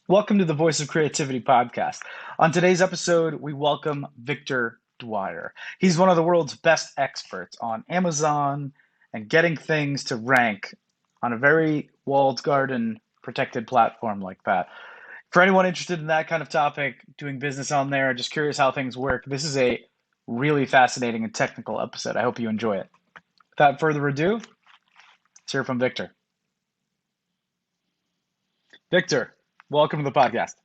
Welcome to the Voice of Creativity podcast. On today's episode, we welcome Victor Dwyer. He's one of the world's best experts on Amazon and getting things to rank on a very walled garden protected platform like that. For anyone interested in that kind of topic, doing business on there, just curious how things work, this is a really fascinating and technical episode. I hope you enjoy it. Without further ado, let's hear from Victor. Victor, welcome to the podcast.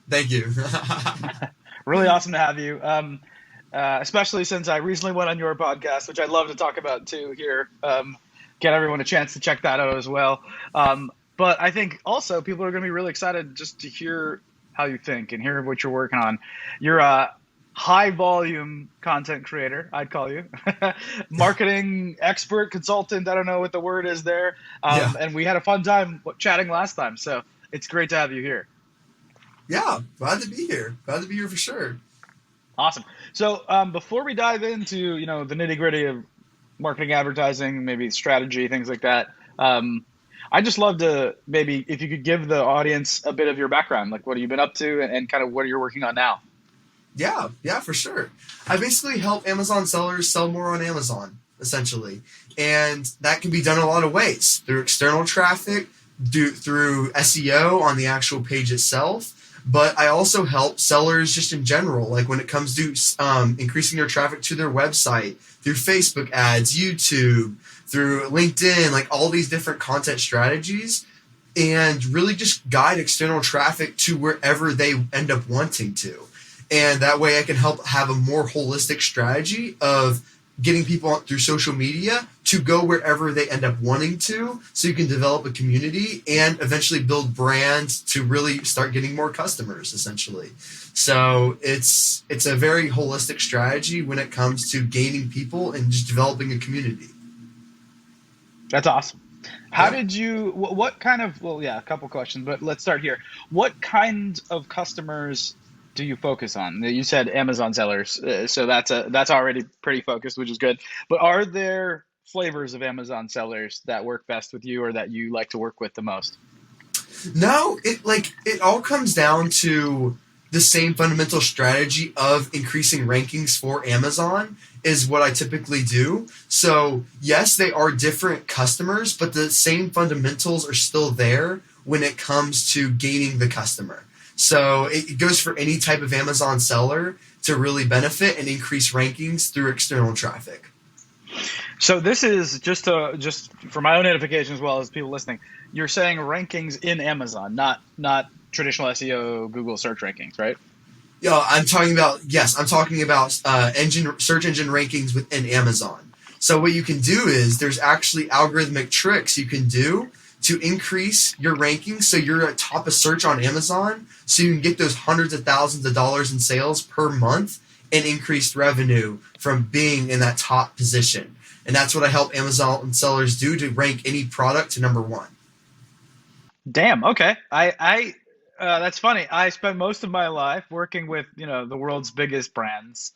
Thank you. Really awesome to have you, especially since I recently went on your podcast, which I'd love to talk about too here. Get everyone a chance to check that out as well. But I think also people are going to be really excited just to hear how you think and hear what you're working on. You're a high volume content creator, I'd call you. Marketing expert, consultant, I don't know what the word is there. Yeah. And we had a fun time chatting last time. So it's great to have you here. Yeah, glad to be here. Glad to be here for sure. Awesome. So before we dive into the nitty gritty of marketing, advertising, maybe strategy, things like that, I just love to maybe if you could give the audience a bit of your background, like what have you been up to and kind of what you're working on now. Yeah, for sure. I basically help Amazon sellers sell more on Amazon, essentially. And that can be done in a lot of ways. Through external traffic, through SEO on the actual page itself. But I also help sellers just in general, like when it comes to increasing their traffic to their website, through Facebook ads, YouTube, through LinkedIn, like all these different content strategies, and really just guide external traffic to wherever they end up wanting to. And that way I can help have a more holistic strategy of getting people through social media to go wherever they end up wanting to, so you can develop a community and eventually build brands to really start getting more customers, essentially. So it's a very holistic strategy when it comes to gaining people and just developing a community. That's awesome. How did you, what kind of, a couple questions, but let's start here. What kind of customers do you focus on? You said Amazon sellers, so that's already pretty focused, which is good. But are there flavors of Amazon sellers that work best with you or that you like to work with the most? No, it all comes down to the same fundamental strategy of increasing rankings for Amazon is what I typically do. So yes, they are different customers, but the same fundamentals are still there when it comes to gaining the customer. So it goes for any type of Amazon seller to really benefit and increase rankings through external traffic. So this is just for my own edification as well as people listening. You're saying rankings in Amazon, not traditional SEO Google search rankings, right? Yeah, I'm talking about search engine rankings within Amazon. So what you can do is there's actually algorithmic tricks you can do to increase your rankings so you're at top of search on Amazon, so you can get those hundreds of thousands of dollars in sales per month and increased revenue from being in that top position. And that's what I help Amazon sellers do to rank any product to number one. Damn. Okay. I that's funny. I spent most of my life working with the world's biggest brands.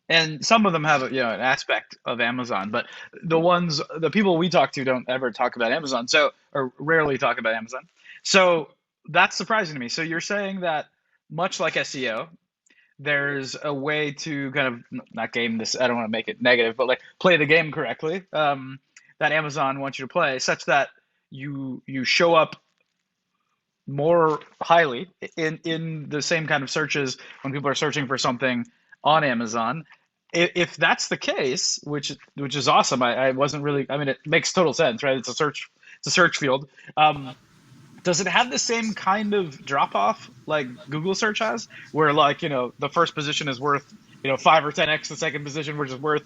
And some of them have an aspect of Amazon, but the people we talk to don't ever talk about Amazon, or rarely talk about Amazon. So that's surprising to me. So you're saying that much like SEO, there's a way to kind of not game this. I don't want to make it negative, but like play the game correctly. That Amazon wants you to play, such that you show up more highly in the same kind of searches when people are searching for something on Amazon. If that's the case, which is awesome, I wasn't really. I mean, it makes total sense, right? It's a search field. Does it have the same kind of drop off like Google search has, where like the first position is worth 5 or 10x the second position, which is worth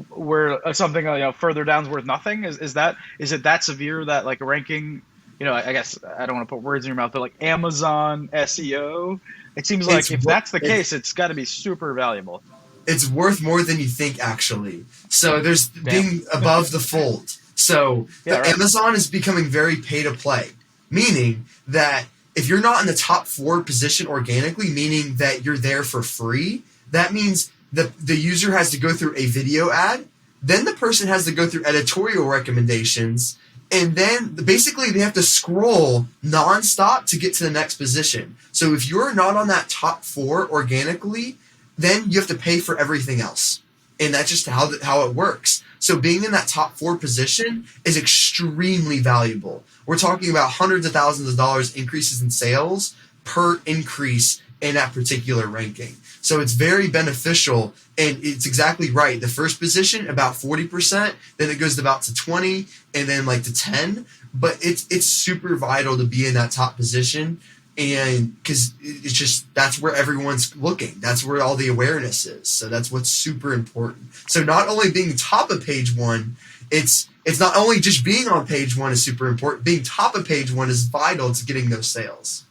where something further down is worth nothing? Is it that severe that like ranking? I guess I don't want to put words in your mouth, but like Amazon SEO, it seems like if that's the case, it's got to be super valuable. It's worth more than you think, actually. So there's being above the fold. So right. Amazon is becoming very pay to play, meaning that if you're not in the top 4 position organically, meaning that you're there for free, that means the user has to go through a video ad, then the person has to go through editorial recommendations, And then basically they have to scroll nonstop to get to the next position. So if you're not on that top 4 organically, then you have to pay for everything else. And that's just how it works. So being in that top 4 position is extremely valuable. We're talking about hundreds of thousands of dollars increases in sales per increase in that particular ranking. So it's very beneficial, and it's exactly right. The first position, about 40%, then it goes about to 20, and then like to 10. But it's super vital to be in that top position, and because it's just that's where everyone's looking. That's where all the awareness is. So that's what's super important. So not only being top of page 1, it's not only just being on page 1 is super important. Being top of page 1 is vital to getting those sales.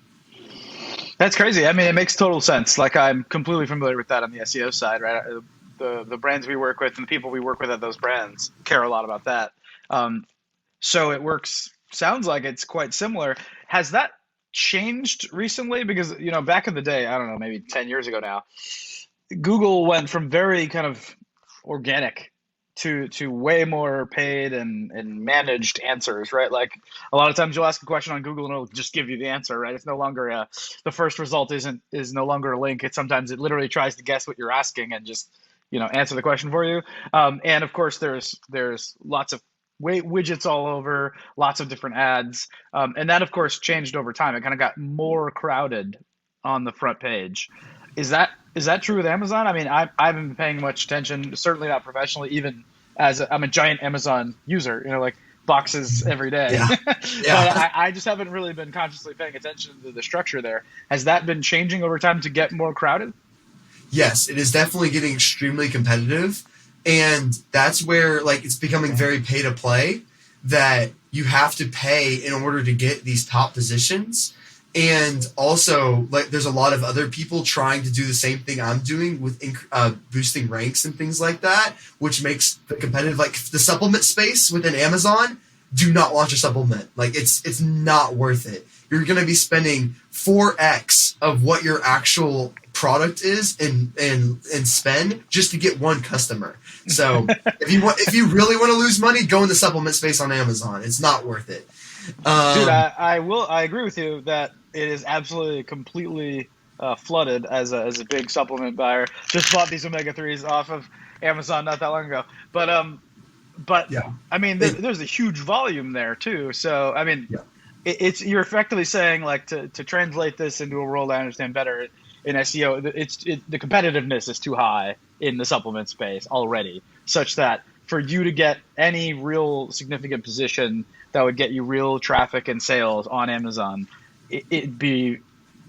That's crazy. I mean, it makes total sense. Like, I'm completely familiar with that on the SEO side, right? The brands we work with and the people we work with at those brands care a lot about that. So it works. Sounds like it's quite similar. Has that changed recently? Because, back in the day, I don't know, maybe 10 years ago now, Google went from very kind of organic to way more paid and managed answers, right? Like, a lot of times you'll ask a question on Google and it'll just give you the answer, right? It's no longer the first result is no longer a link. Sometimes it literally tries to guess what you're asking and just answer the question for you. And of course there's lots of widgets all over, lots of different ads, and that of course changed over time. It kind of got more crowded on the front page. Is that true with Amazon? I mean, I haven't been paying much attention, certainly not professionally, even as I'm a giant Amazon user, like boxes every day. Yeah. But Yeah. I just haven't really been consciously paying attention to the structure there. Has that been changing over time to get more crowded? Yes, it is definitely getting extremely competitive. And that's where like it's becoming very pay to play, that you have to pay in order to get these top positions. And also, like, there's a lot of other people trying to do the same thing I'm doing with boosting ranks and things like that, which makes the competitive, like the supplement space within Amazon. Do not launch a supplement. Like, it's not worth it. You're going to be spending 4x of what your actual product is and spend just to get one customer. So if you really want to lose money, go in the supplement space on Amazon. It's not worth it. Dude, I agree with you that it is absolutely completely flooded as a big supplement buyer. Just bought these omega-3s off of Amazon not that long ago. But Yeah. I mean, there's a huge volume there too. So I mean, Yeah. you're effectively saying, like, to translate this into a world I understand better in SEO, the competitiveness is too high in the supplement space already, such that for you to get any real significant position that would get you real traffic and sales on Amazon, it'd be,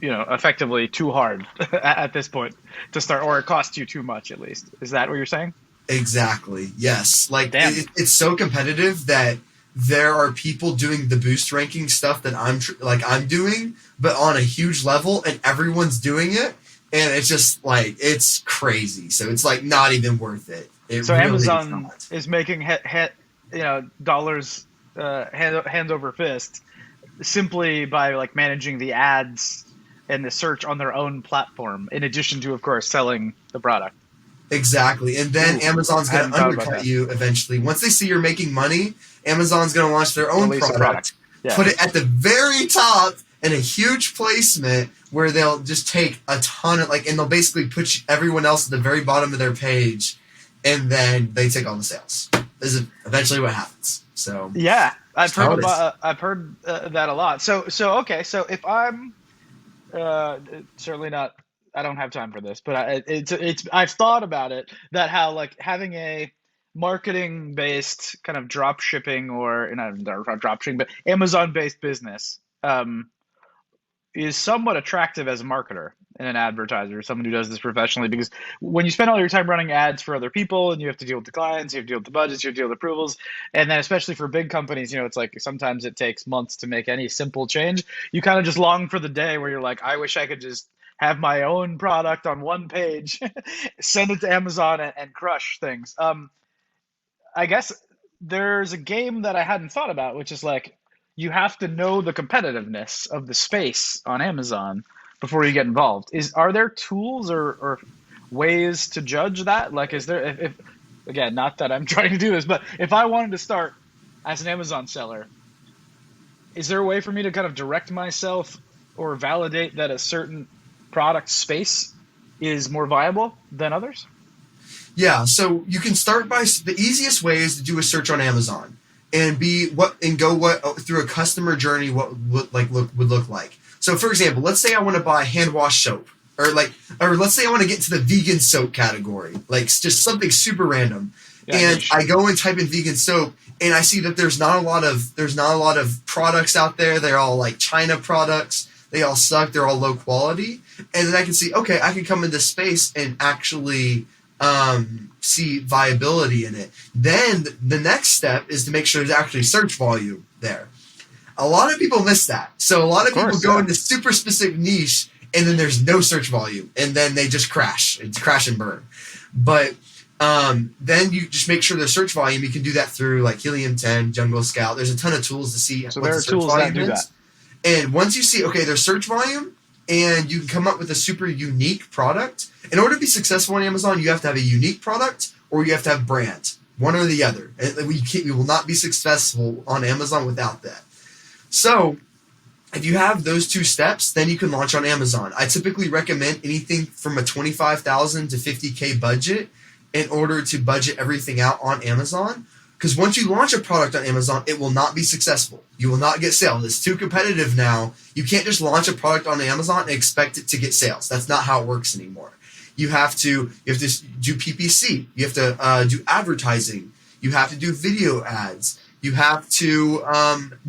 effectively too hard at this point to start, or it costs you too much at least. Is that what you're saying? Exactly. Yes. Like, Damn. it's so competitive that there are people doing the boost ranking stuff that I'm doing, but on a huge level, and everyone's doing it, and it's just like it's crazy. So it's like not even worth it. So really Amazon is making dollars hand over fist simply by, like, managing the ads and the search on their own platform, in addition to, of course, selling the product. Exactly. And then Amazon's going to undercut that. you eventually. Once they see you're making money, Amazon's going to launch their own Release a product, Yeah. put it at the very top in a huge placement where they'll just take a ton of, like, and they'll basically put everyone else at the very bottom of their page, and then they take all the sales. This is eventually what happens. So Yeah, I've heard I've that a lot. So okay, so if I'm certainly not, I don't have time for this, but I've thought about it, that how, like, having a marketing based kind of drop shipping, or not drop shipping, but Amazon based business is somewhat attractive as a marketer and an advertiser, someone who does this professionally, because when you spend all your time running ads for other people and you have to deal with the clients, you have to deal with the budgets, you have to deal with approvals, and then especially for big companies, it's like sometimes it takes months to make any simple change. You kind of just long for the day where you're like, I wish I could just have my own product on one page, send it to Amazon, and crush things. I guess there's a game that I hadn't thought about, which is, like, you have to know the competitiveness of the space on Amazon before you get involved. Are there tools or ways to judge that? Like, is there, if again, not that I'm trying to do this, but if I wanted to start as an Amazon seller, is there a way for me to kind of direct myself or validate that a certain product space is more viable than others? Yeah, so you can start by the easiest way is to do a search on Amazon and be what and go what through a customer journey what would look like. So for example, let's say I want to buy hand wash soap or let's say I want to get to the vegan soap category, like just something super random. Yeah, And niche. I go and type in vegan soap and I see that there's not a lot of products out there. They're all like China products. They all suck. They're all low quality. And then I can see, okay, I can come into space and actually see viability in it. Then the next step is to make sure there's actually search volume there. A lot of people miss that. So a lot Of of people course, go yeah. into super specific niche and then there's no search volume and then they just crash. It's crash and burn. But then you just make sure there's search volume. You can do that through like Helium 10, Jungle Scout. There's a ton of tools to see So what there the are search tools that volume do that. is. And once you see, okay, there's search volume and you can come up with a super unique product. In order to be successful on Amazon, you have to have a unique product or you have to have brand, one or the other. We will not be successful on Amazon without that. So if you have those two steps, then you can launch on Amazon. I typically recommend anything from a 25,000 to 50K budget in order to budget everything out on Amazon. Because once you launch a product on Amazon, it will not be successful. You will not get sales. It's too competitive now. You can't just launch a product on Amazon and expect it to get sales. That's not how it works anymore. You have to do PPC. You have to do advertising. You have to do video ads. You have to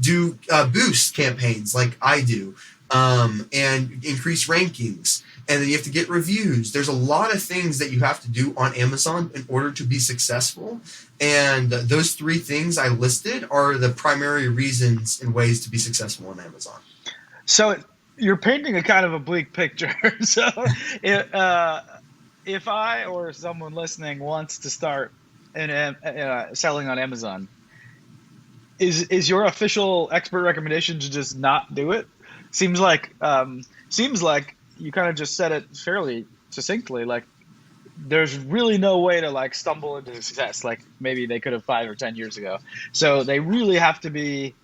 do boost campaigns like I do, and increase rankings. And then you have to get reviews. There's a lot of things that you have to do on Amazon in order to be successful. And those three things I listed are the primary reasons and ways to be successful on Amazon. So you're painting a kind of a bleak picture. So it, if I or someone listening wants to start selling on Amazon, is your official expert recommendation to just not do it? Seems like you kind of just said it fairly succinctly. Like there's really no way to like stumble into success like maybe they could have 5 or 10 years ago. So they really have to be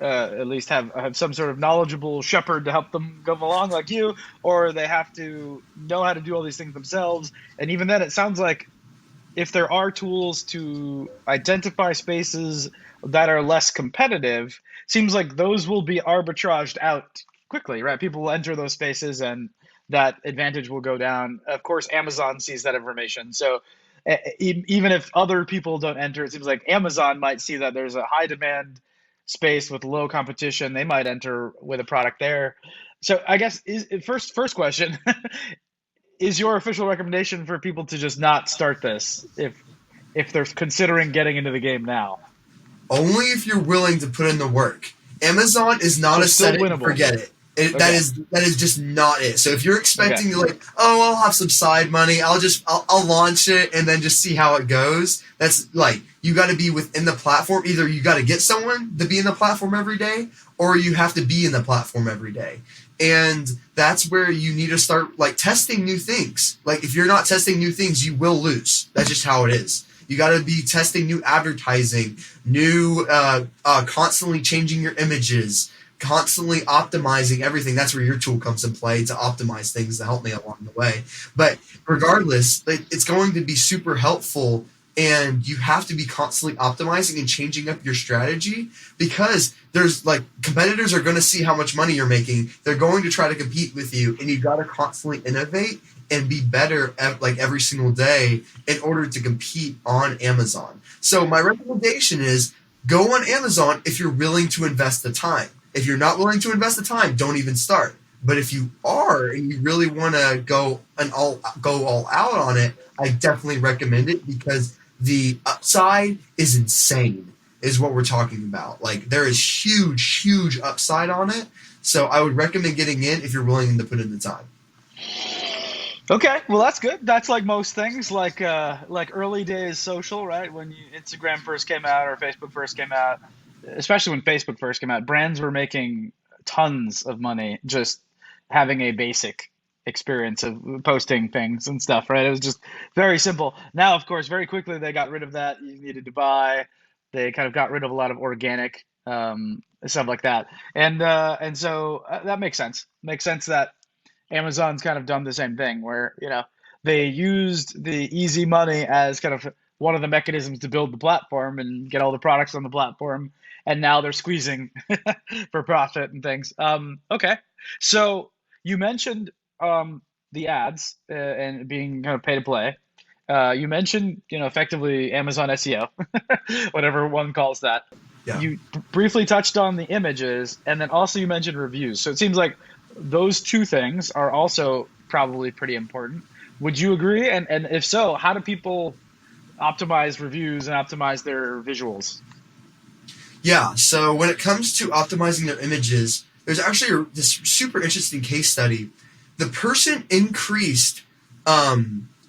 at least have some sort of knowledgeable shepherd to help them go along like you, or they have to know how to do all these things themselves. And even then, it sounds like if there are tools to identify spaces that are less competitive, seems like those will be arbitraged out quickly, right? People will enter those spaces and that advantage will go down. Of course, Amazon sees that information. So even if other people don't enter, it seems like Amazon might see that there's a high demand space with low competition. They might enter with a product there. So I guess first question, is your official recommendation for people to just not start this if they're considering getting into the game now? Only if you're willing to put in the work. Amazon is not So a still set it and winnable. forget it. That Okay. is just not it. So if you're Okay. expecting to like, oh, I'll have some side money, I'll launch it and then just see how it goes. That's like you got to be within the platform. Either you got to get someone to be in the platform every day, or you have to be in the platform every day. And that's where you need to start like testing new things. Like if you're not testing new things, you will lose. That's just how it is. You got to be testing new advertising, new constantly changing your images, constantly optimizing everything. That's where your tool comes in play to optimize things to help me along the way. But regardless, it's going to be super helpful. And you have to be constantly optimizing and changing up your strategy because there's like competitors are going to see how much money you're making. They're going to try to compete with you, and you got to constantly innovate and be better like every single day in order to compete on Amazon. So my recommendation is go on Amazon if you're willing to invest the time. If you're not willing to invest the time, don't even start. But if you are and you really want to go all out on it, I definitely recommend it because the upside is insane, is what we're talking about. Like there is huge upside on it. So I would recommend getting in if you're willing to put in the time. Okay, well that's good. That's like most things, like early days social, right? When Instagram first came out or Facebook first came out, especially when Facebook first came out, brands were making tons of money just having a basic experience of posting things and stuff, right? It was just very simple. Now, of course, very quickly they got rid of that. You needed to buy. They kind of got rid of a lot of organic. stuff like that. And so that makes sense. Makes sense that Amazon's kind of done the same thing where, they used the easy money as kind of one of the mechanisms to build the platform and get all the products on the platform. And now they're squeezing for profit and things. Okay. So you mentioned the ads and being kind of pay to play. You mentioned, effectively Amazon SEO, whatever one calls that. Yeah. You briefly touched on the images, and then also you mentioned reviews. So it seems like those two things are also probably pretty important. Would you agree? And if so, how do people optimize reviews and optimize their visuals? Yeah, so when it comes to optimizing their images, there's actually this super interesting case study. The person increased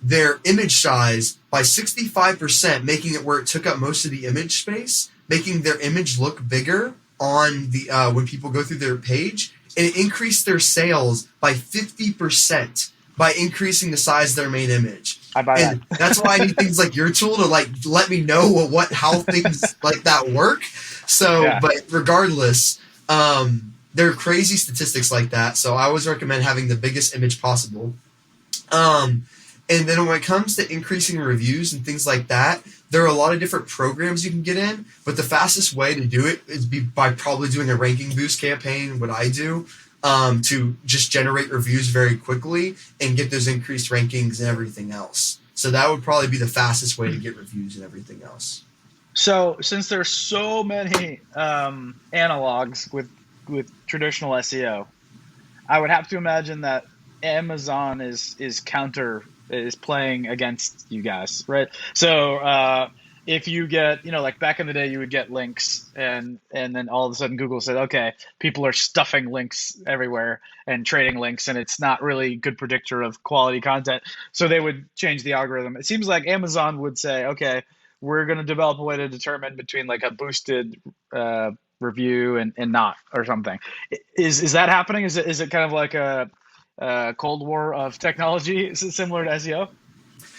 their image size by 65%, making it where it took up most of the image space, making their image look bigger on the when people go through their page, and it increased their sales by 50% by increasing the size of their main image. I buy that. And that's why I need things like your tool to let me know how things like that work. So, Yeah. but regardless, there are crazy statistics like that. So I always recommend having the biggest image possible. And then when it comes to increasing reviews and things like that, there are a lot of different programs you can get in, but the fastest way to do it is by probably doing a ranking boost campaign, what I do, to just generate reviews very quickly and get those increased rankings and everything else. So that would probably be the fastest way to get reviews and everything else. So since there's so many analogs with traditional SEO, I would have to imagine that Amazon is playing against you guys, right? So if you get, like back in the day, you would get links, and then all of a sudden Google said, okay, people are stuffing links everywhere and trading links, and it's not really a good predictor of quality content. So they would change the algorithm. It seems like Amazon would say, okay, we're going to develop a way to determine between like a boosted review and not, or something. Is that happening? Is it kind of like a Cold War of technology, similar to SEO?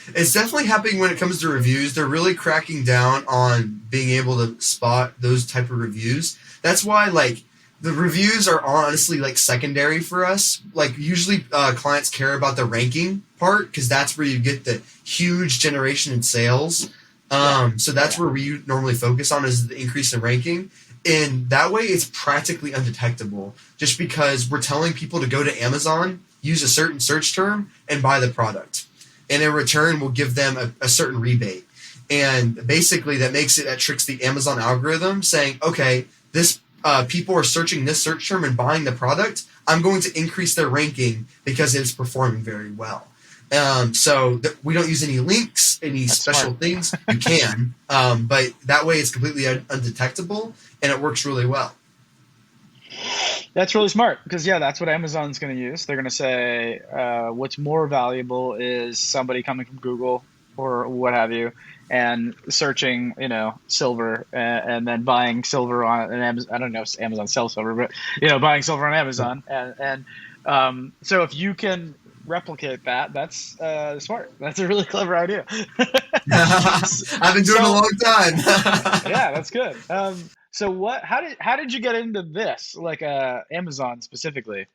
It's definitely happening when it comes to reviews. They're really cracking down on being able to spot those type of reviews. That's why the reviews are honestly secondary for us. Usually clients care about the ranking part because that's where you get the huge generation in sales. So that's where we normally focus on is the increase in ranking. And that way it's practically undetectable just because we're telling people to go to Amazon, use a certain search term, and buy the product. And in return, we'll give them a certain rebate. And basically that tricks the Amazon algorithm saying, okay, this people are searching this search term and buying the product. I'm going to increase their ranking because it's performing very well. We don't use any links, any That's special smart. things. You can, but that way it's completely undetectable and it works really well. That's really smart because, yeah, that's what Amazon's going to use. They're going to say what's more valuable is somebody coming from Google or what have you and searching, silver and then buying silver on an Amazon. I don't know if Amazon sells silver, but, buying silver on Amazon. And so if you can replicate that, that's smart. That's a really clever idea. I've been doing it a So, long time. yeah, that's good. So how did you get into this, like Amazon specifically?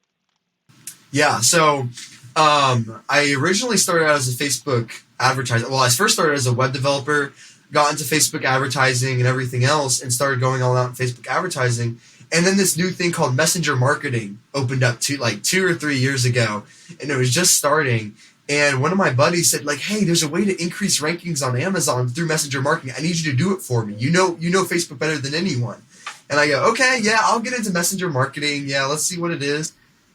Yeah, so I originally started out as a Facebook advertiser. Well, I first started as a web developer, got into Facebook advertising and everything else, and started going all out in Facebook advertising. And then this new thing called messenger marketing opened up 2 or 3 years ago, and it was just starting. And one of my buddies said, hey, there's a way to increase rankings on Amazon through messenger marketing. I need you to do it for me. You know Facebook better than anyone. And I go, okay, yeah, I'll get into messenger marketing. Yeah, let's see what it is.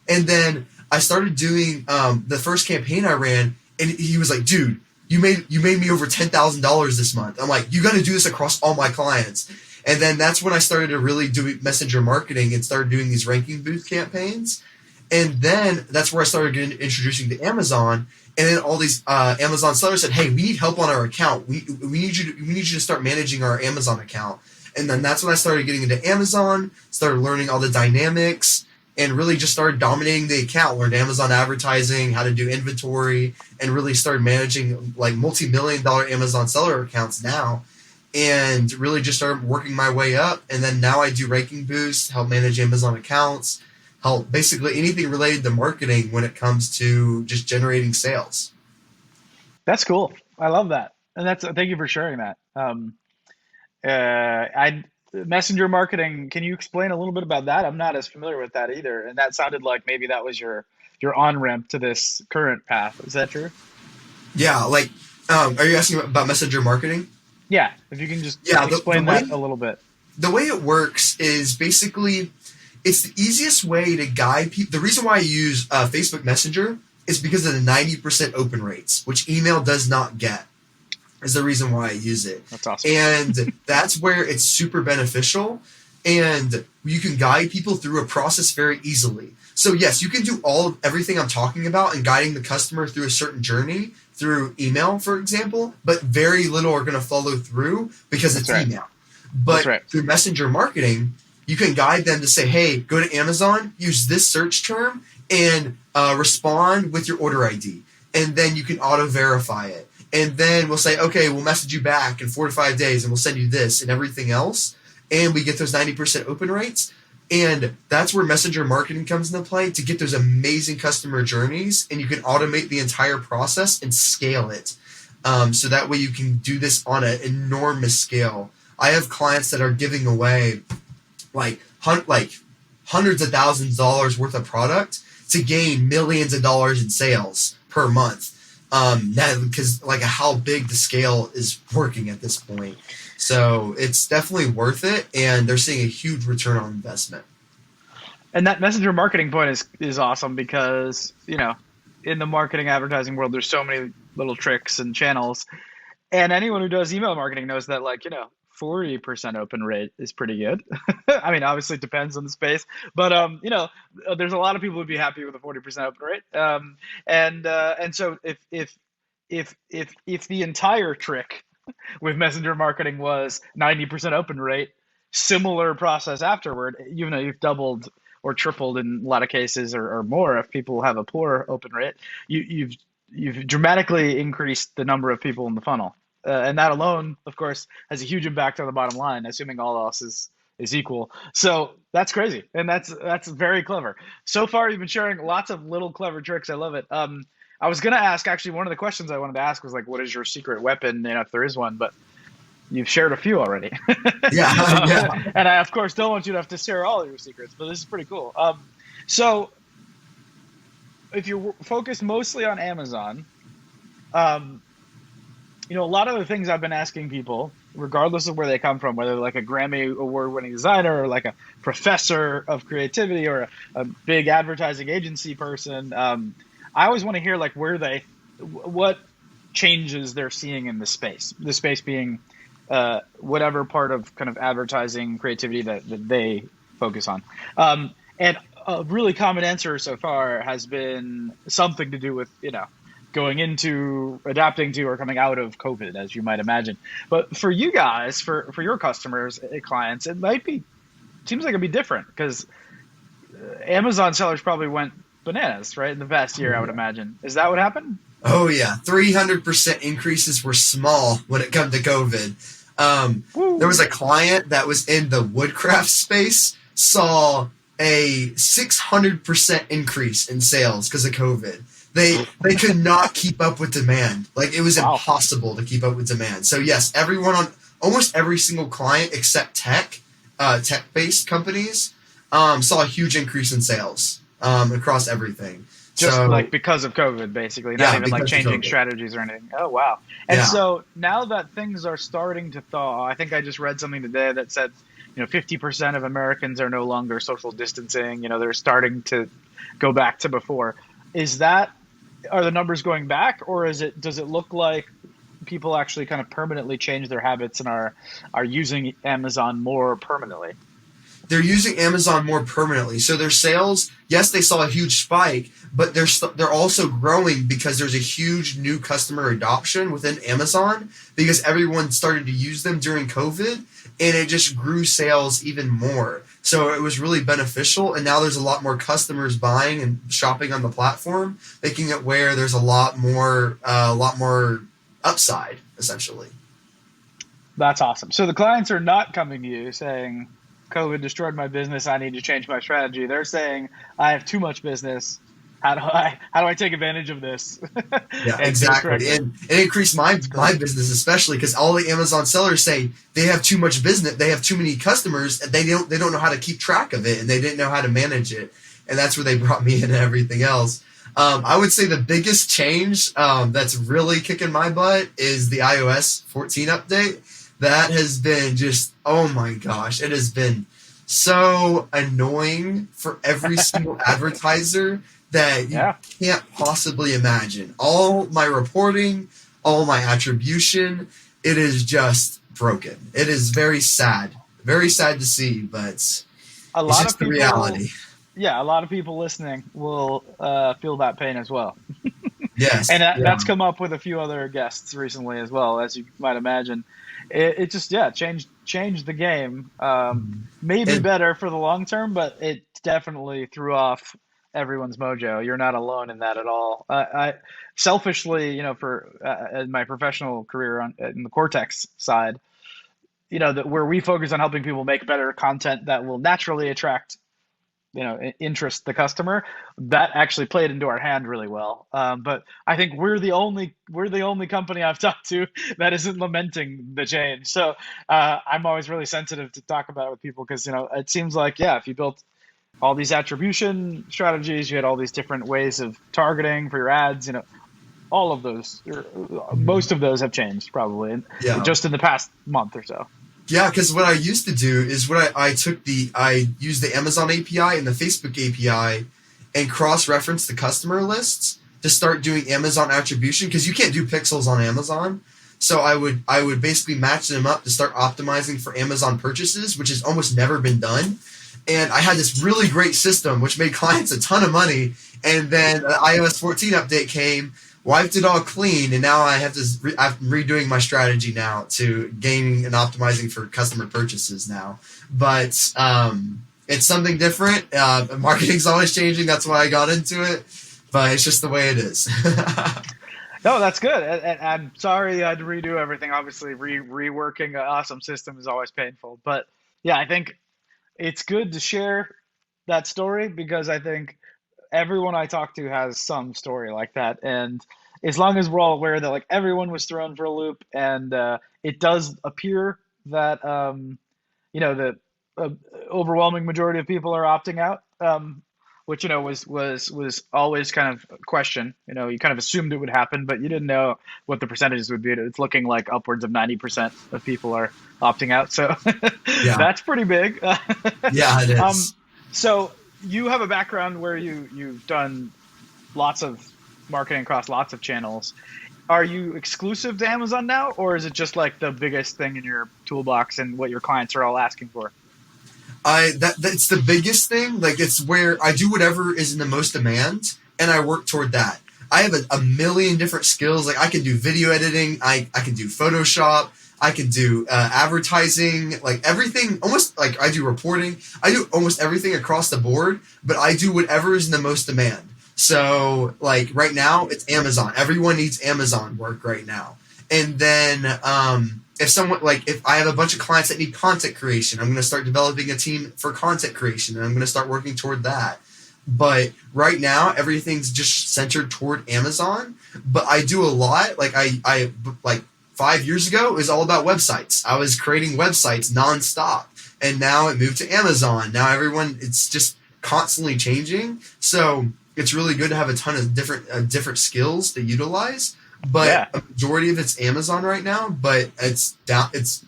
And then I started doing the first campaign I ran, and he was like, dude, you made me over $10,000 this month. I'm like, you got to do this across all my clients. And then that's when I started to really do messenger marketing and started doing these ranking boost campaigns. And then that's where I started introducing to Amazon. And then all these Amazon sellers said, "Hey, we need help on our account. We need you to start managing our Amazon account." And then that's when I started getting into Amazon, started learning all the dynamics, and really just started dominating the account. Learned Amazon advertising, how to do inventory, and really started managing multi-million-dollar Amazon seller accounts now. and really just started working my way up. And then now I do ranking boosts, help manage Amazon accounts, help basically anything related to marketing when it comes to just generating sales. That's cool. I love that. And that's thank you for sharing that. I messenger marketing. Can you explain a little bit about that? I'm not as familiar with that either. And that sounded like maybe that was your on ramp to this current path. Is that true? Yeah, like, are you asking about messenger marketing? Yeah. If you can just Yeah, the explain that a way little bit. the way it works is basically it's the easiest way to guide people. The reason why I use Facebook Messenger is because of the 90% open rates, which email does not get. Is the reason why I use it. That's awesome. And that's where it's super beneficial. And you can guide people through a process very easily. So yes, you can do everything I'm talking about and guiding the customer through a certain journey through email, for example, but very little are going to follow through because That's it's right. email. That's But right. through messenger marketing, you can guide them to say, hey, go to Amazon, use this search term, and respond with your order ID. And then you can auto verify it. And then we'll say, okay, we'll message you back in 4 to 5 days and we'll send you this and everything else. And we get those 90% open rates. And that's where messenger marketing comes into play to get those amazing customer journeys. And you can automate the entire process and scale it. So that way you can do this on an enormous scale. I have clients that are giving away like hundreds of thousands of dollars worth of product to gain millions of dollars in sales per month. Because like how big the scale is working at this point. So it's definitely worth it, and they're seeing a huge return on investment. And that messenger marketing point is awesome because, in the marketing advertising world, there's so many little tricks and channels. And anyone who does email marketing knows that, 40% open rate is pretty good. I mean, obviously it depends on the space, but there's a lot of people who'd be happy with a 40% open rate. And so if the entire trick with messenger marketing was 90% open rate, similar process afterward, you've doubled or tripled in a lot of cases, or more if people have a poor open rate, you've dramatically increased the number of people in the funnel. And that alone, of course, has a huge impact on the bottom line, assuming all else is equal. So that's crazy, and that's very clever. So far, you've been sharing lots of little clever tricks. I love it. I was gonna ask, actually, one of the questions I wanted to ask was like, what is your secret weapon, if there is one? But you've shared a few already. Yeah, yeah. And I, of course, don't want you to have to share all of your secrets, but this is pretty cool. So if you're focused mostly on Amazon, um, a lot of the things I've been asking people, regardless of where they come from, whether they're like a Grammy award-winning designer or like a professor of creativity or a big advertising agency person, I always want to hear like what changes they're seeing in the space. The space being whatever part of kind of advertising creativity that they focus on. And a really common answer so far has been something to do with, going into, adapting to, or coming out of COVID, as you might imagine. But for you guys, for your customers, clients, seems like it'd be different because Amazon sellers probably went bananas, right? In the past year, I would imagine. Is that what happened? Oh yeah, 300% increases were small when it come to COVID. There was a client that was in the woodcraft space, saw a 600% increase in sales because of COVID. They could not keep up with demand. Like it was impossible to keep up with demand. So yes, everyone on almost every single client except tech-based companies, saw a huge increase in sales across everything. Just So like because of COVID, basically, not yeah, even like because of changing COVID. strategies or anything. Oh, wow. And Yeah. so now that things are starting to thaw, I think I just read something today that said, 50% of Americans are no longer social distancing. They're starting to go back to before. Are the numbers going back, or does it look like people actually kind of permanently change their habits and are using Amazon more permanently? They're using Amazon more permanently. So their sales, yes, they saw a huge spike, but they're also growing because there's a huge new customer adoption within Amazon because everyone started to use them during COVID, and it just grew sales even more. So it was really beneficial, and now there's a lot more customers buying and shopping on the platform, making it where there's a lot more upside, essentially. That's awesome. So the clients are not coming to you saying, COVID destroyed my business. I need to change my strategy. They're saying, I have too much business. How do I take advantage of this Yeah, and do it exactly. correctly? And it increased my That's my cool. business, especially because all the Amazon sellers say they have too much business, they have too many customers, and they don't know how to keep track of it, and they didn't know how to manage it, and that's where they brought me in and everything else. I would say the biggest change that's really kicking my butt is the iOS 14 update. That has been just, oh my gosh, it has been so annoying for every single advertiser that you Yeah. can't possibly imagine. All my reporting, all my attribution, it is just broken. It is very sad to see, but A it's lot just of the people, reality. yeah, a lot of people listening will feel that pain as well. And Yes, yeah. that's come up with a few other guests recently as well, as you might imagine. It just, yeah, changed the game. Maybe And better for the long term, but it definitely threw off everyone's mojo. You're not alone in that at all. I selfishly, for in my professional career in the Cortex side, that where we focus on helping people make better content that will naturally attract interest the customer, that actually played into our hand really well. But I think we're the only company I've talked to that isn't lamenting the change. So I'm always really sensitive to talk about it with people because it seems like, yeah, if you built all these attribution strategies, you had all these different ways of targeting for your ads, all of those, or most of those have changed probably yeah. just in the past month or so. Yeah, because what I used to do is I used the Amazon API and the Facebook API and cross-reference the customer lists to start doing Amazon attribution because you can't do pixels on Amazon. So I would basically match them up to start optimizing for Amazon purchases, which has almost never been done. And I had this really great system which made clients a ton of money. And then the iOS 14 update came, wiped it all clean, and now I'm redoing my strategy now to gaining and optimizing for customer purchases now. But it's something different. Marketing's always changing. That's why I got into it. But it's just the way it is. No, that's good. And I'm sorry I had to redo everything. Obviously, reworking an awesome system is always painful. But yeah, I think it's good to share that story because I think everyone I talk to has some story like that. And as long as we're all aware that like everyone was thrown for a loop, and it does appear that the uh, overwhelming majority of people are opting out, which was always kind of a question. You kind of assumed it would happen, but you didn't know what the percentages would be. It's looking like upwards of 90% of people are opting out, so Yeah, that's pretty big. yeah, it um, is. so you have a background where you've done lots of marketing across lots of channels. Are you exclusive to Amazon now, or is it just like the biggest thing in your toolbox and what your clients are all asking for? That's the biggest thing. Like it's where I do whatever is in the most demand, and I work toward that. I have a million different skills. Like I can do video editing. I can do Photoshop. I can do advertising. Like everything. Almost like I do reporting. I do almost everything across the board. But I do whatever is in the most demand. So like right now, it's Amazon. Everyone needs Amazon work right now. And then if I have a bunch of clients that need content creation, I'm going to start developing a team for content creation, and I'm going to start working toward that. But right now, everything's just centered toward Amazon. But I do a lot. Like 5 years ago, it was all about websites. I was creating websites nonstop, and now it moved to Amazon. Now it's just constantly changing. So it's really good to have a ton of different skills to utilize, but Yeah. a majority of it's Amazon right now. But it's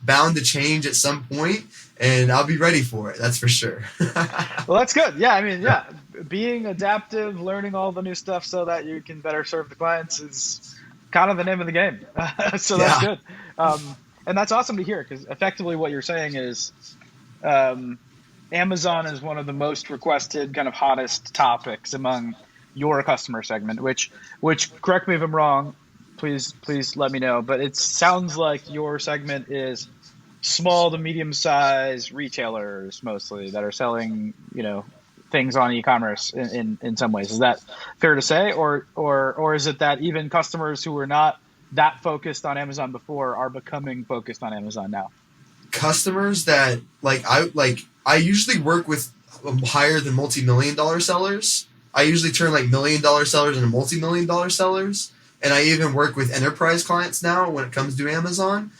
bound to change at some point, and I'll be ready for it. That's for sure. Well, that's good. Yeah, I mean, yeah, being adaptive, learning all the new stuff so that you can better serve the clients is kind of the name of the game. So that's Yeah. good. And that's awesome to hear because effectively what you're saying is um, Amazon is one of the most requested, kind of hottest topics among your customer segment. Which correct me if I'm wrong. Please let me know. But it sounds like your segment is small to medium sized retailers mostly that are selling, things on e-commerce in some ways. Is that fair to say, or is it that even customers who are not that focused on Amazon before are becoming focused on Amazon now? Customers that I usually work with higher than multi-million dollar sellers. I usually turn like $1 million sellers into multi-million dollar sellers, and I even work with enterprise clients now when it comes to Amazon.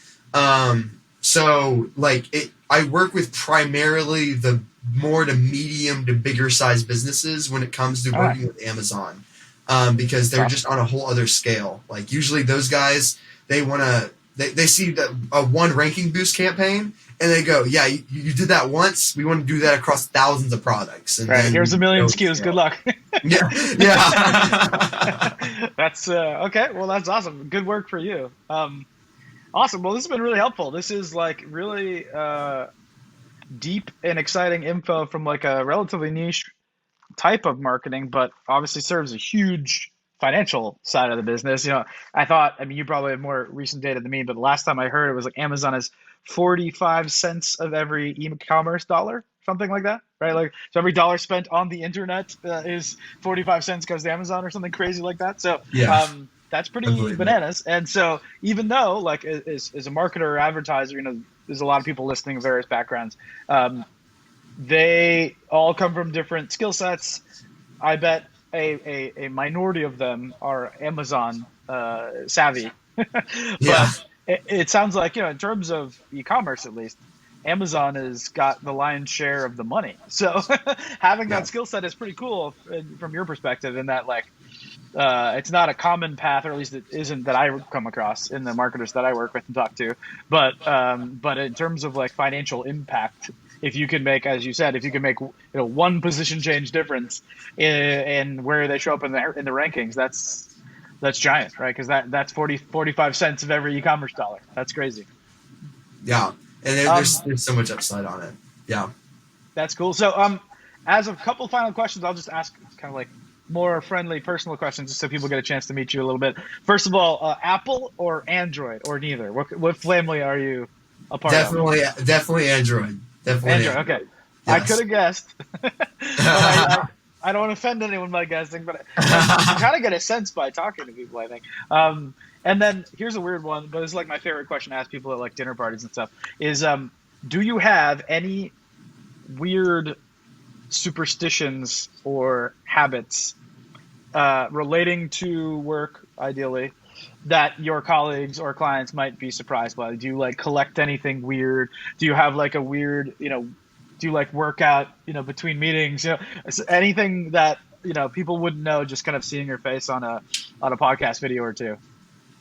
So like I work with primarily the more to medium to bigger size businesses when it comes to All right. working with Amazon, because That's they're just awesome. on a whole other scale. Like usually those guys, they want to they see a one ranking boost campaign and they go, yeah, you did that once. We want to do that across thousands of products, and Right. then Here's we a million go SKUs. Good scale. luck. Yeah, yeah, That's okay. Well, that's awesome. Good work for you. Awesome. Well, this has been really helpful. This is like really deep and exciting info from like a relatively niche type of marketing, but obviously serves a huge financial side of the business. I thought, I mean, you probably have more recent data than me, but the last time I heard it was like Amazon is 45 cents of every e-commerce dollar, something like that, right? Like, so every dollar spent on the internet is 45 cents goes to Amazon or something crazy like that. So, yeah. that's I pretty believe it. bananas. And so, even though, like, as a marketer or advertiser, there's a lot of people listening of various backgrounds. Um, they all come from different skill sets. I bet a minority of them are Amazon savvy, Yeah, but it sounds like, in terms of e-commerce at least, Amazon has got the lion's share of the money. So having yeah, that skill set is pretty cool from your perspective, in that like it's not a common path, or at least it isn't that I come across in the marketers that I work with and talk to. But in terms of like financial impact, if you can make, as you said, if you can make one position change difference in where they show up in the rankings, that's giant, right? Because that's 45 cents of every e-commerce dollar. That's crazy. yeah. And Um, there's so much upside on it. Yeah. That's cool. So, as a couple final questions, I'll just ask kind of like more friendly, personal questions, just so people get a chance to meet you a little bit. First of all, Apple or Android or neither? What family are you a part of? Definitely Android. Definitely Android. Okay, Android. I could Yes. have guessed, but I don't want to offend anyone by guessing, but you can kind of get a sense by talking to people, I think. And then here's a weird one, but it's like my favorite question to ask people at like dinner parties and stuff is, do you have any weird superstitions or habits relating to work, ideally, that your colleagues or clients might be surprised by? Do you like collect anything weird? Do you have like a weird, do you like work out, between meetings? Anything that people wouldn't know, just kind of seeing your face on a podcast video or two.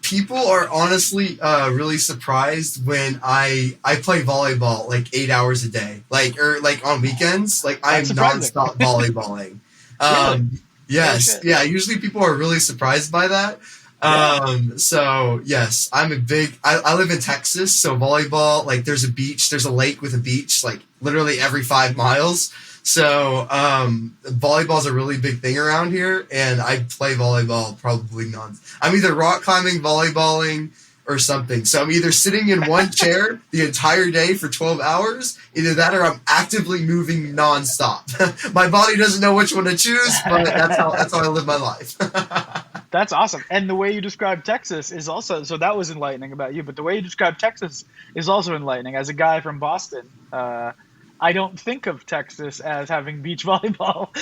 People are honestly really surprised when I play volleyball like 8 hours a day, like or like on weekends, like That's I'm surprising. nonstop volleyballing. Really? Oh Yes, shit. yeah. Usually people are really surprised by that. Yeah. So yes, I'm a big. I live in Texas, so volleyball, like there's a beach, there's a lake with a beach, like literally every 5 miles. So volleyball is a really big thing around here, and I play volleyball probably non. I'm either rock climbing, volleyballing, or something. So I'm either sitting in one chair the entire day for 12 hours, either that or I'm actively moving nonstop. My body doesn't know which one to choose, but that's how I live my life. That's awesome. And the way you described Texas is also, so that was enlightening about you, but the way you described Texas is also enlightening. As a guy from Boston, I don't think of Texas as having beach volleyball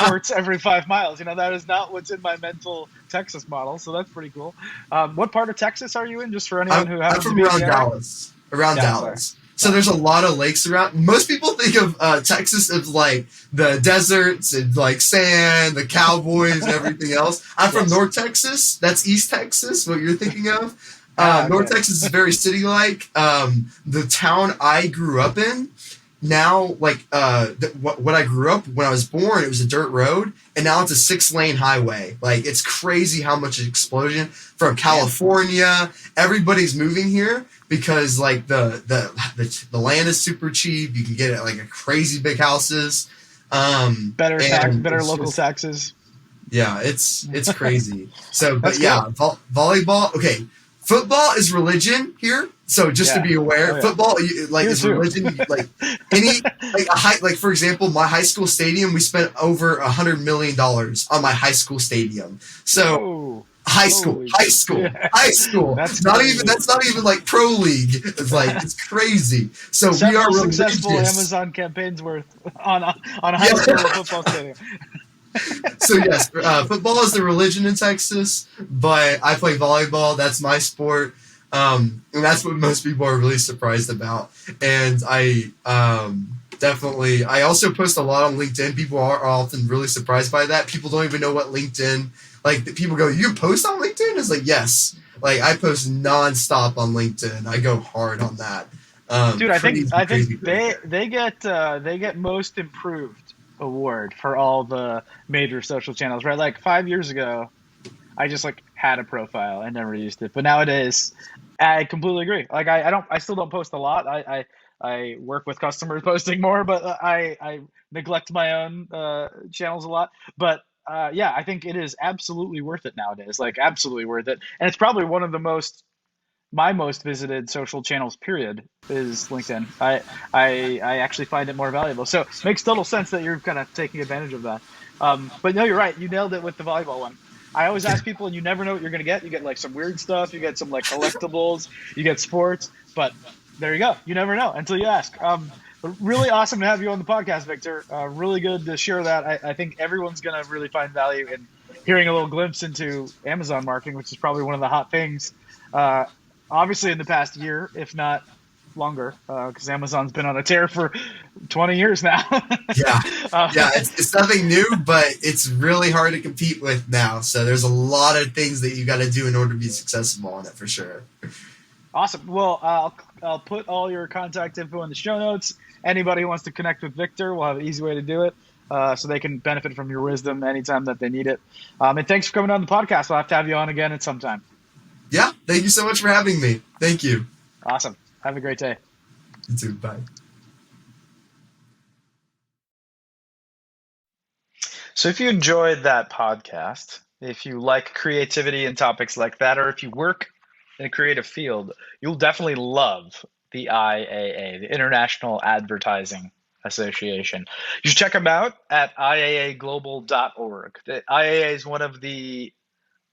courts every 5 miles. That is not what's in my mental Texas model. So that's pretty cool. What part of Texas are you in, just for anyone who I'm happens to from be in the around area? Dallas. Around Dallas, sorry. Dallas. So there's a lot of lakes around. Most people think of Texas as like the deserts and like sand, the cowboys and everything else. I'm from Yes. North Texas. That's East Texas, what you're thinking of. North Okay. Texas is very city-like. The town I grew up in, now like what I grew up when I was born, it was a dirt road, and now it's a 6-lane highway. Like it's crazy how much explosion from Damn. California. Everybody's moving here because like the land is super cheap. You can get it like a crazy big houses. And Better it's local just taxes. yeah, it's crazy. So, but That's cool. yeah, volleyball. Okay, football is religion here. So just to Yeah. be aware, Oh yeah. football like Here is too. religion. Like any like for example, my high school stadium, we spent over $100 million on my high school stadium. So Whoa. High school, Holy, high school, yeah, high school. that's Not even crazy. that's not even like pro league. It's like it's crazy. So we are Several successful religious. Amazon campaigns worth on a high Yeah. school football stadium. So yes, football is the religion in Texas, but I play volleyball. That's my sport, and that's what most people are really surprised about. And I definitely, I also post a lot on LinkedIn. People are often really surprised by that. People don't even know what LinkedIn. Like people go, you post on LinkedIn? It's like yes, like I post nonstop on LinkedIn. I go hard on that. Dude, Crazy, I think crazy right there. they get most improved award for all the major social channels, right? Like 5 years ago, I just like had a profile and never used it. But nowadays, I completely agree. Like I still don't post a lot. I work with customers posting more, but I neglect my own channels a lot. But yeah, I think it is absolutely worth it nowadays. Like absolutely worth it. And it's probably one of the my most visited social channels period is LinkedIn. I actually find it more valuable. So it makes total sense that you're kind of taking advantage of that. But no, you're right. You nailed it with the volleyball one. I always ask people, and you never know what you're going to get. You get like some weird stuff. You get some like collectibles. You get sports. But there you go. You never know until you ask. Really awesome to have you on the podcast, Victor. Really good to share that. I think everyone's going to really find value in hearing a little glimpse into Amazon marketing, which is probably one of the hot things. Uh, Obviously in the past year, if not longer, because Amazon's been on a tear for 20 years now. Yeah. uh, Yeah, it's nothing new, but it's really hard to compete with now. So there's a lot of things that you got to do in order to be successful on it for sure. awesome. Well, I'll put all your contact info in the show notes. Anybody who wants to connect with Victor will have an easy way to do it. So they can benefit from your wisdom anytime that they need it. And thanks for coming on the podcast. We'll have to have you on again at some time. Yeah, thank you so much for having me. Thank you. Awesome. Have a great day. You too. Bye. So if you enjoyed that podcast, if you like creativity and topics like that, or if you work in a creative field, you'll definitely love the IAA, the International Advertising Association. You should check them out at iaaglobal.org. The IAA is one of the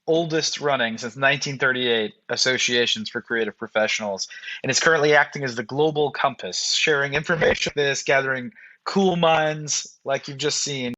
oldest running since 1938 associations for creative professionals, and it's currently acting as the global compass, sharing information like this, gathering cool minds like you've just seen